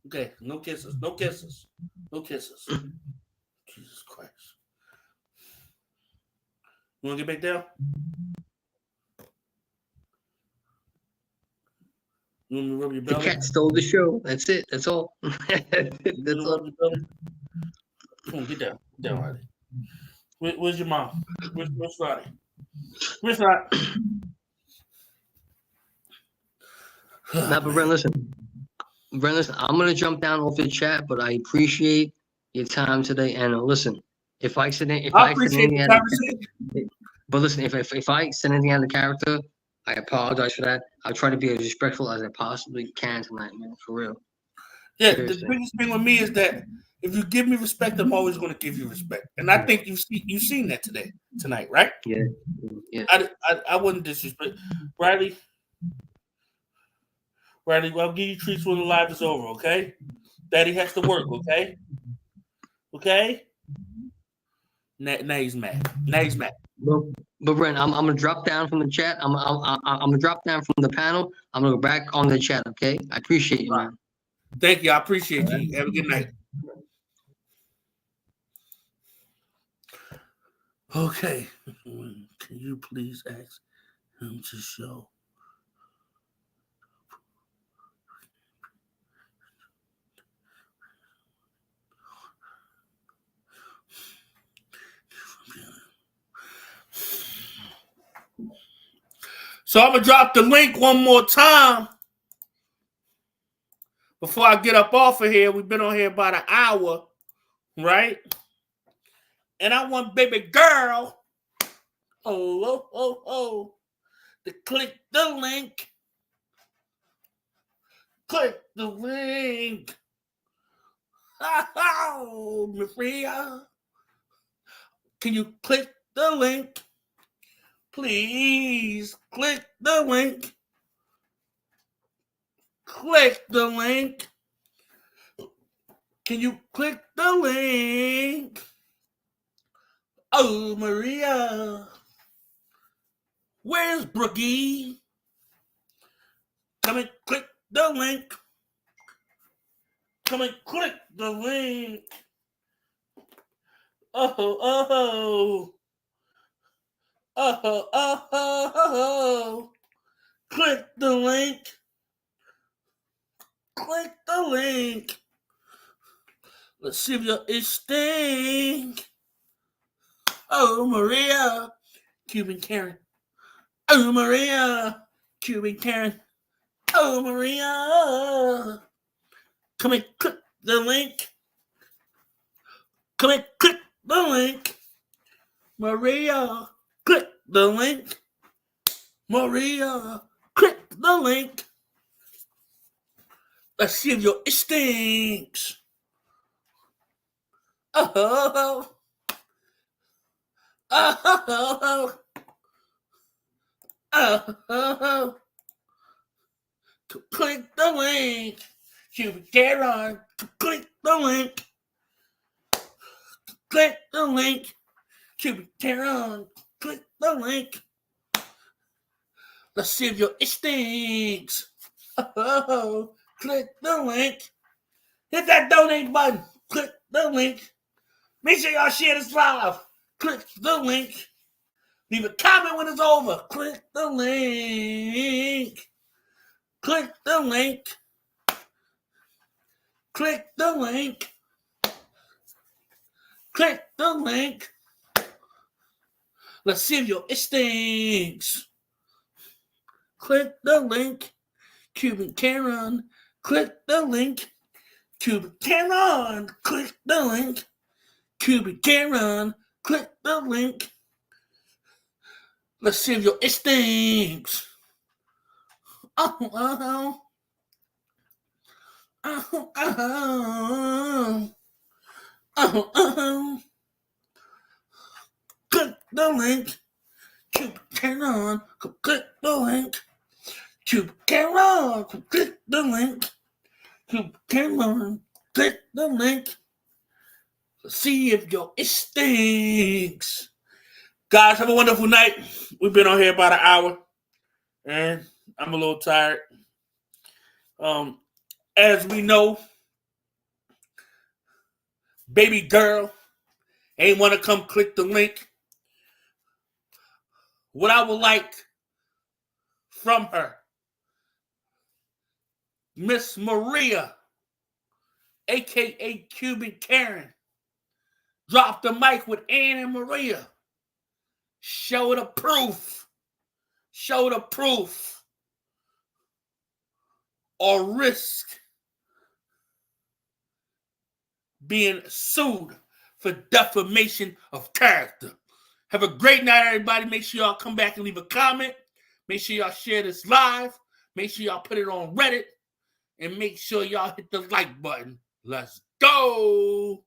Okay, no kisses, no kisses, no kisses. Jesus Christ. You want to get back down? You want me to rub your The belly? cat stole the show. That's it. That's all. You want me That's to all. rub your belly? Come on, get down. Get down, Riley. Where's your mom? Where's Riley? Where's Riley? Now, but Brent, listen. I'm gonna jump down off the chat, but I appreciate your time today. And listen, if I said I appreciate the anything conversation. but listen, if I said anything out of character, I apologize for that. I'll try to be as respectful as I possibly can tonight, man. For real. Yeah, Seriously. the biggest thing with me is that if you give me respect, I'm always going to give you respect, and I think you've seen that tonight, right? Yeah. Yeah. I wouldn't disrespect Riley. Riley, I'll give you treats when the live is over. Okay, Daddy has to work. Okay. Now he's mad. Now he's mad. But Brent, I'm gonna drop down from the chat. I'm gonna drop down from the panel. I'm gonna go back on the chat. Okay. I appreciate you, man. Thank you. I appreciate you. Have a good night. Okay. Can you please ask him to show? So I'm going to drop the link one more time before I get up off of here. We've been on here about an hour, right? And I want baby girl, to click the link. Click the link. Oh, Maria. Can you click the link? Please click the link. Click the link. Can you click the link? Oh, Maria. Where's Brookie? Come and click the link. Come and click the link. Oh. Click the link. Click the link. Let's see if your itch stink. Oh, Maria. Cuban Karen. Oh, Maria. Cuban Karen. Oh, Maria. Come and click the link. Come and click the link. Maria. Click the link. Maria. Click the link. Let's see if your itch stinks. Oh. Click the link. Cuban Karen. Click the link. Click the link. Cuban Karen. Click the link. Let's see if your itch stinks. Click the link. Hit that donate button. Click the link. Make sure y'all share this live. Click the link. Leave a comment when it's over. Click the link. Click the link. Click the link. Click the link. Let's see if your itch stinks. Click the link. Cuban Karen. Click the link. Cuban Karen. Click the link. Cuban Karen. Click the link. Let's see if your itch stinks. Oh. Click the link. Cuban Karen. Click the link. You can run, click the link. You can run, click the link. See if your it stinks. Guys, have a wonderful night. We've been on here about an hour, and I'm a little tired. As we know, baby girl ain't want to come click the link. What I would like from her, Miss Maria, aka Cuban Karen, drop the mic with Ann and Maria. Show the proof. Show the proof. Or risk being sued for defamation of character. Have a great night, everybody. Make sure y'all come back and leave a comment. Make sure y'all share this live. Make sure y'all put it on Reddit. And make sure y'all hit the like button. Let's go.